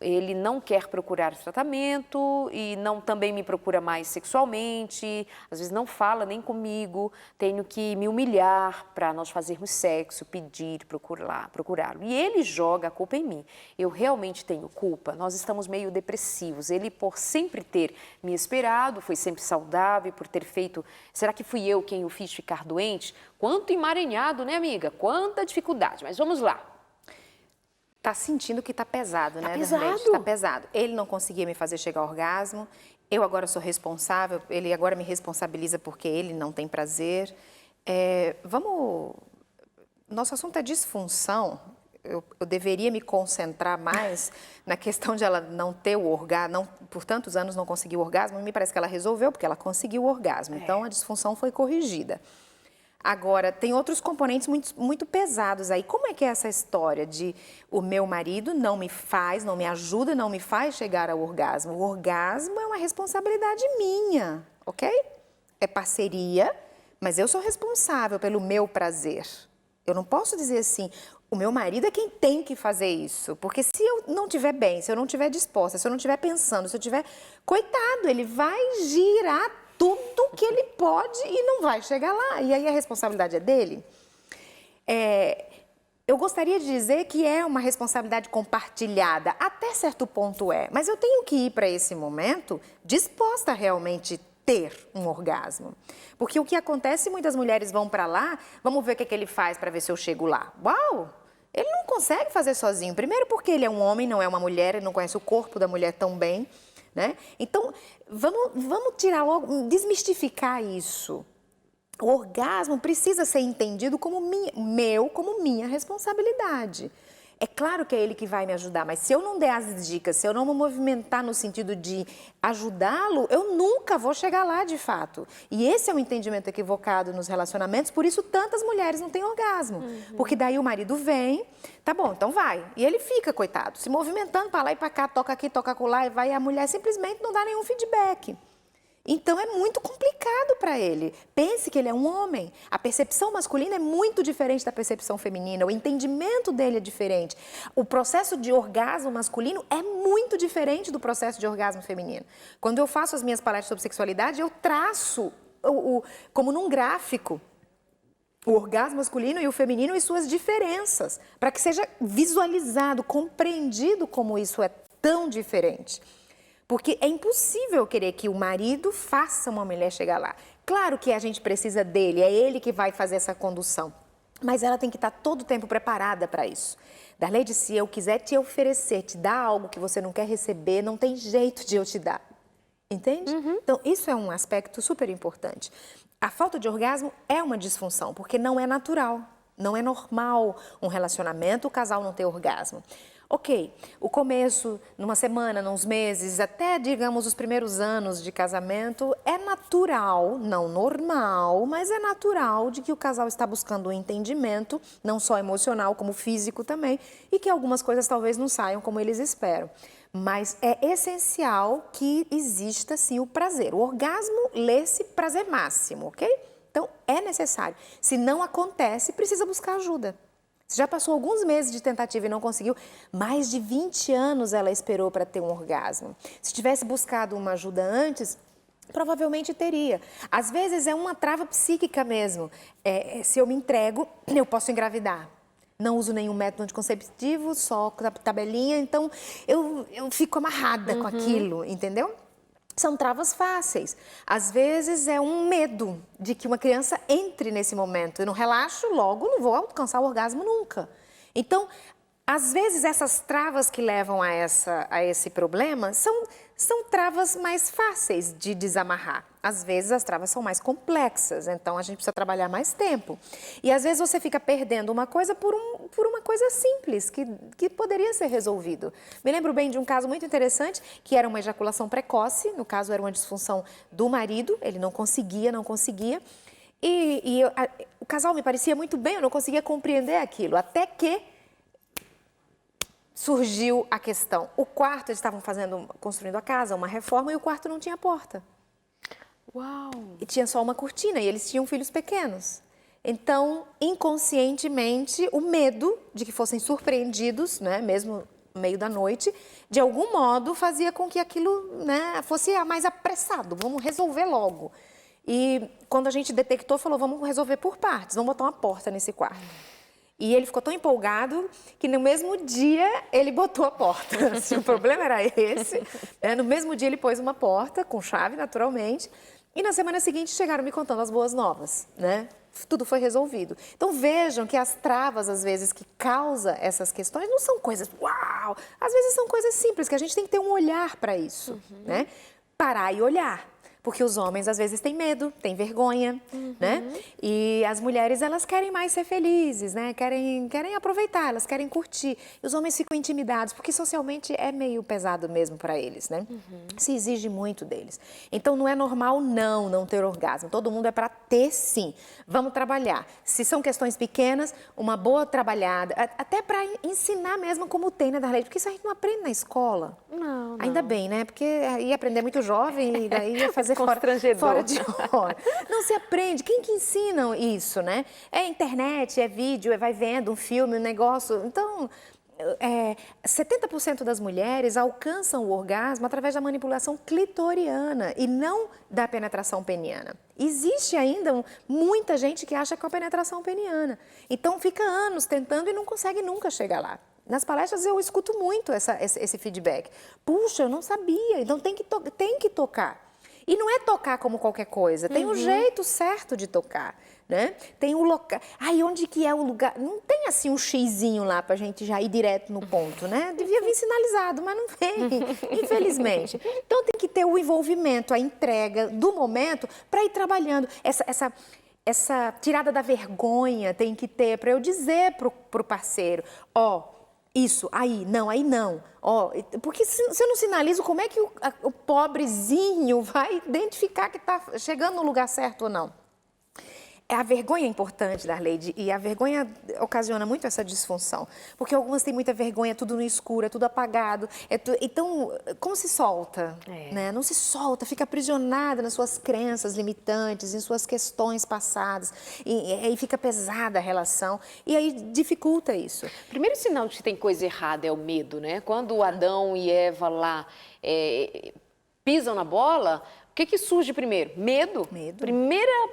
Ele não quer procurar tratamento e também me procura mais sexualmente, às vezes não fala nem comigo, tenho que me humilhar para nós fazermos sexo, pedir, procurá-lo. E ele joga a culpa em mim. Eu realmente tenho culpa, nós estamos meio depressivos. Ele, por sempre ter me esperado, foi sempre saudável, por ter feito... Será que fui eu quem o fiz ficar doente? Quanto emaranhado, né, amiga? Quanta dificuldade, mas vamos lá. Tá sentindo que tá pesado, né, pesado. Darlete? Tá pesado. Ele não conseguia me fazer chegar ao orgasmo, eu agora sou responsável, ele agora me responsabiliza porque ele não tem prazer. Nosso assunto é disfunção. Eu deveria me concentrar mais na questão de ela não ter o orgasmo, por tantos anos não conseguiu o orgasmo, e me parece que ela resolveu porque ela conseguiu o orgasmo. Então, a disfunção foi corrigida. Agora, tem outros componentes muito pesados aí. Como é que é essa história de o meu marido não me ajuda, não me faz chegar ao orgasmo? O orgasmo é uma responsabilidade minha, ok? É parceria, mas eu sou responsável pelo meu prazer. Eu não posso dizer assim, o meu marido é quem tem que fazer isso. Porque se eu não estiver bem, se eu não estiver disposta, se eu não estiver pensando, se eu estiver... Coitado, ele vai girar tudo que ele pode e não vai chegar lá. E aí a responsabilidade é dele. Eu gostaria de dizer que é uma responsabilidade compartilhada, até certo ponto é. Mas eu tenho que ir para esse momento disposta a realmente ter um orgasmo. Porque o que acontece, muitas mulheres vão para lá, vamos ver o que ele faz para ver se eu chego lá. Uau! Ele não consegue fazer sozinho. Primeiro porque ele é um homem, não é uma mulher, ele não conhece o corpo da mulher tão bem. Né? Então, vamos tirar logo, desmistificar isso. O orgasmo precisa ser entendido como minha responsabilidade. É claro que é ele que vai me ajudar, mas se eu não der as dicas, se eu não me movimentar no sentido de ajudá-lo, eu nunca vou chegar lá de fato. E esse é um entendimento equivocado nos relacionamentos, por isso tantas mulheres não têm orgasmo. Porque daí o marido vem, tá bom, então vai. E ele fica, coitado, se movimentando para lá e para cá, toca aqui, toca acolá, e vai, e a mulher simplesmente não dá nenhum feedback. Então, é muito complicado para ele. Pense que ele é um homem. A percepção masculina é muito diferente da percepção feminina. O entendimento dele é diferente. O processo de orgasmo masculino é muito diferente do processo de orgasmo feminino. Quando eu faço as minhas palestras sobre sexualidade, eu traço como num gráfico o orgasmo masculino e o feminino e suas diferenças, para que seja visualizado, compreendido como isso é tão diferente. Porque é impossível querer que o marido faça uma mulher chegar lá. Claro que a gente precisa dele, é ele que vai fazer essa condução. Mas ela tem que estar todo o tempo preparada para isso. Darlene, se eu quiser te oferecer, te dar algo que você não quer receber, não tem jeito de eu te dar. Entende? Então, isso é um aspecto super importante. A falta de orgasmo é uma disfunção, porque não é natural, não é normal um relacionamento, o casal não ter orgasmo. Ok, o começo, numa semana, nos meses, até, digamos, os primeiros anos de casamento, é natural, não normal, mas é natural de que o casal está buscando um entendimento, não só emocional, como físico também, e que algumas coisas talvez não saiam como eles esperam. Mas é essencial que exista, sim, o prazer. O orgasmo lê-se prazer máximo, ok? Então, é necessário. Se não acontece, precisa buscar ajuda. Se já passou alguns meses de tentativa e não conseguiu, mais de 20 anos ela esperou para ter um orgasmo. Se tivesse buscado uma ajuda antes, Provavelmente teria. Às vezes é uma trava psíquica mesmo. Se eu me entrego, eu posso engravidar. Não uso nenhum método anticonceptivo, só tabelinha, então eu fico amarrada com aquilo, entendeu? São travas fáceis. Às vezes é um medo de que uma criança entre nesse momento. Eu não relaxo, logo não vou alcançar o orgasmo nunca. Então, às vezes essas travas que levam a esse problema são travas mais fáceis de desamarrar. Às vezes as travas são mais complexas, então a gente precisa trabalhar mais tempo. E às vezes você fica perdendo uma coisa por uma coisa simples, que poderia ser resolvido. Me lembro bem de um caso muito interessante, que era uma ejaculação precoce, no caso era uma disfunção do marido, ele não conseguia. O casal me parecia muito bem, eu não conseguia compreender aquilo, até que surgiu a questão. O quarto, eles estavam construindo a casa, uma reforma, e o quarto não tinha porta. Uau! E tinha só uma cortina, e eles tinham filhos pequenos. Então, inconscientemente, o medo de que fossem surpreendidos, né, mesmo no meio da noite, de algum modo fazia com que aquilo, né, fosse mais apressado. Vamos resolver logo. E quando a gente detectou, falou, vamos resolver por partes, vamos botar uma porta nesse quarto. E ele ficou tão empolgado que no mesmo dia ele botou a porta. Se o problema era esse, no mesmo dia ele pôs uma porta, com chave naturalmente, e na semana seguinte chegaram me contando as boas novas, né? Tudo foi resolvido. Então vejam que as travas, às vezes, que causam essas questões, não são coisas uau! Às vezes são coisas simples, que a gente tem que ter um olhar para isso, né? Parar e olhar. Porque os homens, às vezes, têm medo, têm vergonha, né? E as mulheres, elas querem mais ser felizes, né? Querem aproveitar, elas querem curtir. E os homens ficam intimidados, porque socialmente é meio pesado mesmo para eles, né? Se exige muito deles. Então, não é normal não ter orgasmo. Todo mundo é para ter, sim. Vamos trabalhar. Se são questões pequenas, uma boa trabalhada, até para ensinar mesmo como tem, né, Darley? Porque isso a gente não aprende na escola. Não. Ainda bem, né? Porque ia aprender muito jovem e daí ia fazer Constrangedor. fora de hora. Não se aprende. Quem que ensina isso, né? É internet, é vídeo, vai vendo um filme, um negócio. Então, 70% das mulheres alcançam o orgasmo através da manipulação clitoriana e não da penetração peniana. Existe ainda muita gente que acha que é a penetração peniana. Então, fica anos tentando e não consegue nunca chegar lá. Nas palestras eu escuto muito esse feedback. Puxa, eu não sabia, então tem que tocar. E não é tocar como qualquer coisa, tem um jeito certo de tocar, né? Tem um local... Ai, onde que é o lugar? Não tem assim um xizinho lá pra gente já ir direto no ponto, né? Devia vir sinalizado, mas não vem, infelizmente. Então tem que ter o envolvimento, a entrega do momento para ir trabalhando. Essa tirada da vergonha tem que ter para eu dizer pro parceiro, isso, aí não. Porque se eu não sinalizo, como é que o pobrezinho vai identificar que está chegando no lugar certo ou não? A vergonha é importante, Darley, e a vergonha ocasiona muito essa disfunção. Porque algumas têm muita vergonha, tudo no escuro, é tudo apagado. Então, como se solta? Né? Não se solta, fica aprisionada nas suas crenças limitantes, em suas questões passadas. E aí fica pesada a relação. E aí dificulta isso. Primeiro sinal de que tem coisa errada é o medo, né? Quando Adão e Eva lá pisam na bola... O que surge primeiro? Medo. Primeira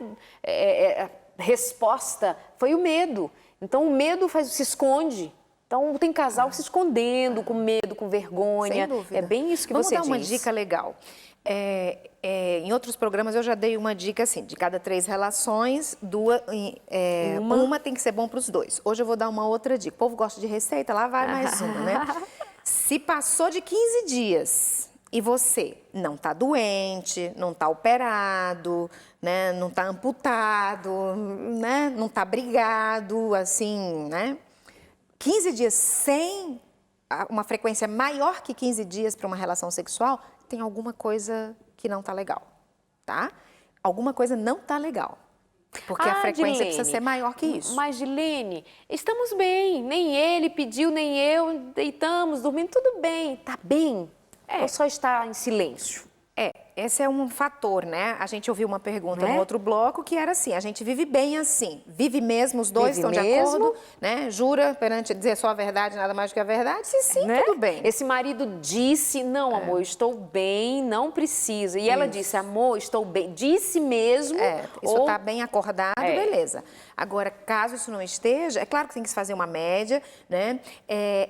resposta foi o medo. Então, o medo se esconde. Então, tem casal se escondendo, com medo, com vergonha. Sem dúvida. É bem isso que você diz. Vamos dar uma dica legal. Em outros programas, eu já dei uma dica assim, de cada 3 relações, uma tem que ser bom para os 2. Hoje eu vou dar uma outra dica. O povo gosta de receita, lá vai mais uma, né? Se passou de 15 dias... E você não está doente, não está operado, né? Não está amputado, né? Não está brigado, assim, né? 15 dias sem uma frequência maior que 15 dias para uma relação sexual, tem alguma coisa que não está legal, tá? Alguma coisa não está legal. Porque a frequência precisa ser maior que isso. Mas, Dilene, estamos bem. Nem ele pediu, nem eu. Deitamos, dormindo, tudo bem. Tá bem. Ou só está em silêncio? esse é um fator, né? A gente ouviu uma pergunta Né? no outro bloco que era assim, a gente vive bem assim, vive mesmo, os dois Vive estão de mesmo. acordo, né? Jura perante dizer só a verdade, nada mais do que a verdade? Se sim, Né? tudo bem. Esse marido disse, não, amor, eu estou bem, não precisa. E ela disse, amor, estou bem. Disse mesmo. Isso ou... está bem acordado, beleza. Agora, caso isso não esteja, é claro que tem que se fazer uma média, né?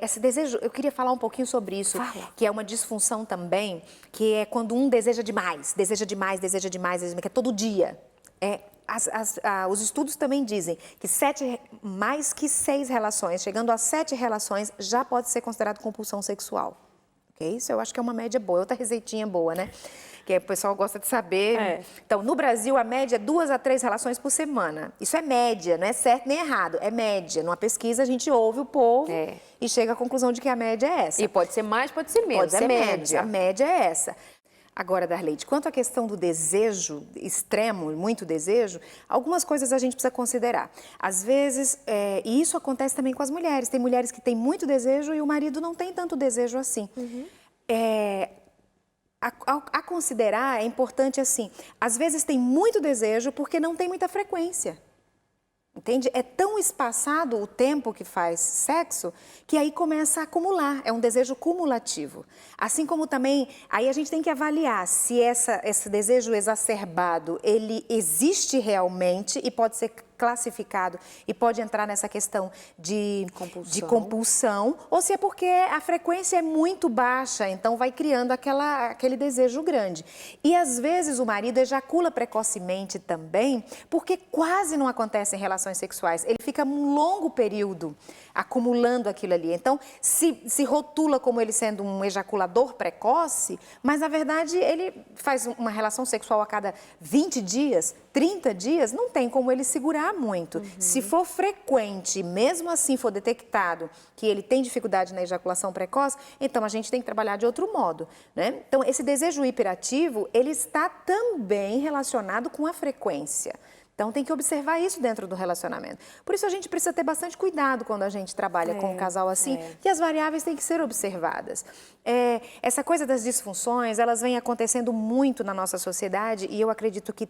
Esse desejo, eu queria falar um pouquinho sobre isso, que é uma disfunção também, que é quando um deseja demais, que é todo dia. Os estudos também dizem que mais que 6 relações, chegando a 7 relações, já pode ser considerado compulsão sexual. Okay? Isso eu acho que é uma média boa, outra receitinha boa, né? Que o pessoal gosta de saber. Então, no Brasil, a média é 2 a 3 relações por semana. Isso é média, não é certo nem errado, é média. Numa pesquisa, a gente ouve o povo e chega à conclusão de que a média é essa. E pode ser mais, pode ser menos, Pode ser média. menos, a média é essa. Agora, Darleide, quanto à questão do desejo extremo, muito desejo, algumas coisas a gente precisa considerar. Às vezes, e isso acontece também com as mulheres, tem mulheres que têm muito desejo e o marido não tem tanto desejo assim. A considerar é importante assim, às vezes tem muito desejo porque não tem muita frequência. Entende? É tão espaçado o tempo que faz sexo que aí começa a acumular, é um desejo cumulativo. Assim como também, aí a gente tem que avaliar se esse desejo exacerbado, ele existe realmente e pode ser classificado e pode entrar nessa questão de compulsão, ou se é porque a frequência é muito baixa, então vai criando aquele desejo grande. E às vezes o marido ejacula precocemente também, porque quase não acontece em relações sexuais. Ele fica um longo período acumulando aquilo ali. Então, se rotula como ele sendo um ejaculador precoce, mas na verdade ele faz uma relação sexual a cada 20 dias, 30 dias, não tem como ele segurar muito. Se for frequente, mesmo assim for detectado que ele tem dificuldade na ejaculação precoce, então a gente tem que trabalhar de outro modo, né? Então, esse desejo hiperativo, ele está também relacionado com a frequência. Então, tem que observar isso dentro do relacionamento. Por isso, a gente precisa ter bastante cuidado quando a gente trabalha com um casal assim, que as variáveis têm que ser observadas. Essa coisa das disfunções, elas vêm acontecendo muito na nossa sociedade e eu acredito que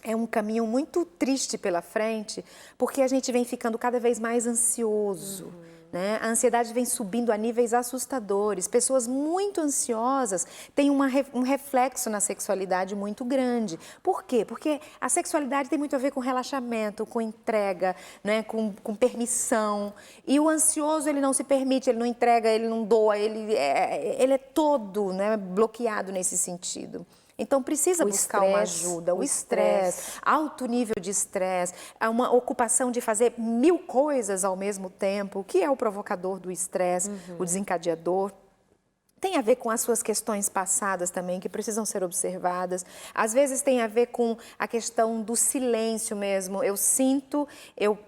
é um caminho muito triste pela frente, porque a gente vem ficando cada vez mais ansioso. Né? A ansiedade vem subindo a níveis assustadores. Pessoas muito ansiosas têm um reflexo na sexualidade muito grande. Por quê? Porque a sexualidade tem muito a ver com relaxamento, com entrega, né? com permissão. E o ansioso, ele não se permite, ele não entrega, ele não doa, ele é todo, né? bloqueado nesse sentido. Então, precisa buscar uma ajuda. O estresse, alto nível de estresse, uma ocupação de fazer 1000 coisas ao mesmo tempo, o que é o provocador do estresse, o desencadeador. Tem a ver com as suas questões passadas também, que precisam ser observadas. Às vezes tem a ver com a questão do silêncio mesmo. Eu sinto,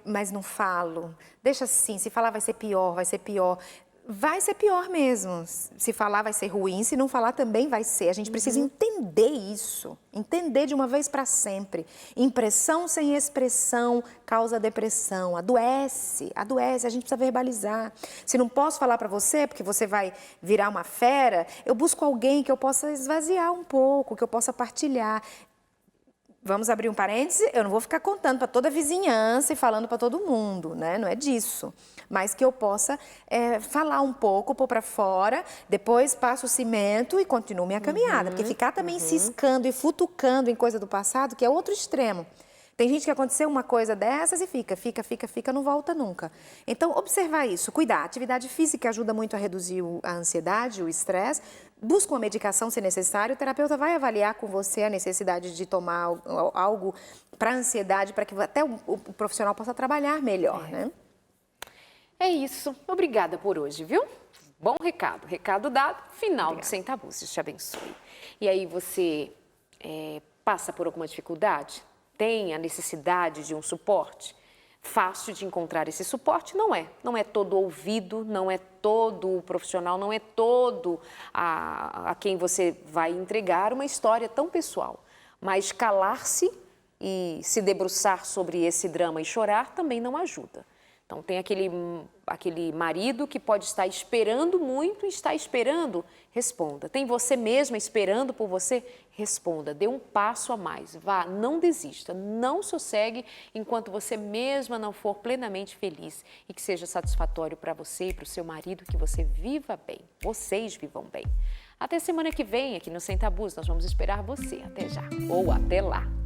mas não falo. Deixa assim, se falar vai ser pior, vai ser pior. Vai ser pior mesmo. Se falar vai ser ruim, se não falar também vai ser. A gente precisa entender isso, entender de uma vez para sempre. Impressão sem expressão causa depressão, adoece, a gente precisa verbalizar. Se não posso falar para você, porque você vai virar uma fera, eu busco alguém que eu possa esvaziar um pouco, que eu possa partilhar. Vamos abrir um parêntese, eu não vou ficar contando para toda a vizinhança e falando para todo mundo, né? Não é disso. Mas que eu possa falar um pouco, pôr para fora, depois passo o cimento e continuo minha caminhada. Porque ficar também ciscando e futucando em coisa do passado, que é outro extremo. Tem gente que aconteceu uma coisa dessas e fica, não volta nunca. Então, observar isso, cuidar. A atividade física ajuda muito a reduzir a ansiedade, o estresse. Busca uma medicação se necessário. O terapeuta vai avaliar com você a necessidade de tomar algo para a ansiedade, para que até o profissional possa trabalhar melhor, né? É isso. Obrigada por hoje, viu? Bom recado. Recado dado, final do Sem Tabus. Deus te abençoe. E aí você passa por alguma dificuldade? Tem a necessidade de um suporte? Fácil de encontrar esse suporte? Não é. Não é todo ouvido, não é todo profissional, não é todo a quem você vai entregar uma história tão pessoal. Mas calar-se e se debruçar sobre esse drama e chorar também não ajuda. Então, tem aquele marido que pode estar esperando muito e está esperando, responda. Tem você mesma esperando por você, responda. Dê um passo a mais, vá, não desista, não sossegue enquanto você mesma não for plenamente feliz e que seja satisfatório para você e para o seu marido, que você viva bem, vocês vivam bem. Até semana que vem, aqui no Sem Tabus, nós vamos esperar você. Até já, ou até lá.